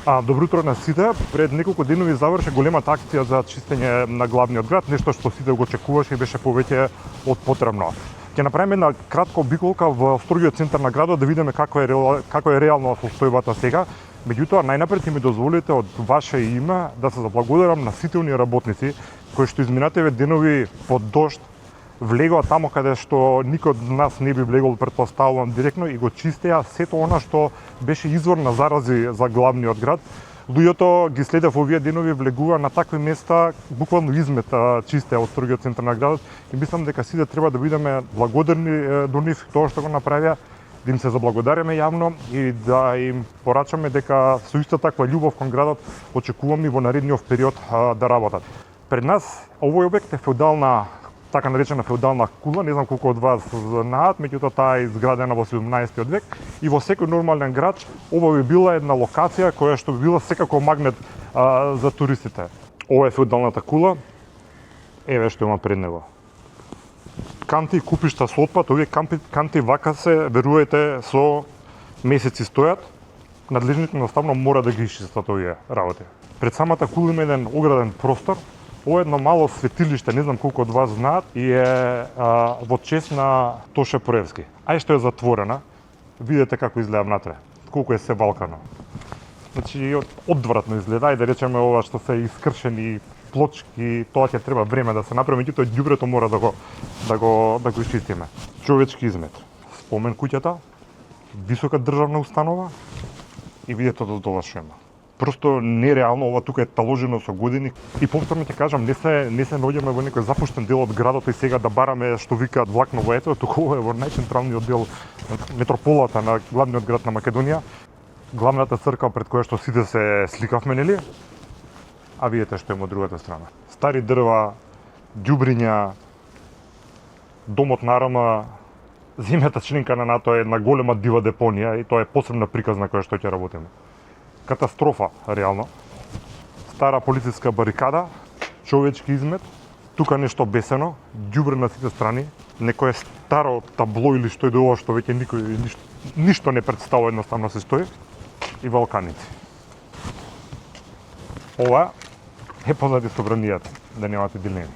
Добро утро на сите. Пред неколку денови заврши големата акција за чистење на главниот град, нешто што сите го очекуваше и беше повеќе од потребно. Ќе направиме една кратка обиколка во строгиот центар на градот да видиме како е реално состојбата сега. Меѓутоа, најнапред ќе ми дозволите од ваше име да се заблагодарам на сите оние работници кои што изминативе денови под дожд влегоа тамо каде што никој од нас не би влегол, претпоставувам директно, и го чистеа сето она што беше извор на зарази за главниот град. Луѓето ги следев овие денови, влегува на такви места, буквално измет чистеа од строгиот центар на градот, и мислам дека сите треба да бидеме благодарни до нив тоа што го направија, да им се заблагодариме јавно и да им порачаме дека со иста таква љубов кон градот очекуваме и во наредниот период да работат. Пред нас овој објект е феудална, така наречена феудална кула, не знам колку од вас знаат, меѓутоа таа е изградена во 17 век и во секој нормален град ова би била една локација која што би била секако магнет за туристите. Ова е феудалната кула, еве што има пред него. Канти и купишта со отпад, овие канти вака се, верувајте, со месеци стојат, надлежните наставно мора да ги исчистат овие работи. Пред самата кула има еден ограден простор. Ова е едно мало светилиште, не знам колку од вас знаат, и е во чест на Тоше Проевски. Ај што е затворена, видете како изгледа внатре, колку е се валкано. Значи, одвратно изгледа, и да речеме ова што се искршени плочки, тоа ќе треба време да се направи, меѓутоа ѓубрето мора да го исчистиме. Човечки измет. Спомен куќата, висока државна установа и видете до тоа што има. Просто нереално, ова тука е таложено со години. И повторно ќе кажам, не се наоѓаме во некој запуштен дел од градот и сега да бараме што викаат влак ново ето, туку ова е во најцентралниот дел, метрополата на главниот град на Македонија. Главната црква пред која што сите се сликавме, нели? А видите што има од другата страна. Стари дрва, ѓубриња, домот на Арама, земјата членка на НАТО е една голема дива депонија и тоа е посебна приказна која што ќе работиме. Катастрофа, реално. Стара полициска барикада, човечки измет, тука нешто бесено, ѓубре на сите страни, некое старо табло или што е ова што веќе никој ништо не представува, едноставно се стои, и валканици. Ова е позади собранијата, да немате дилеми.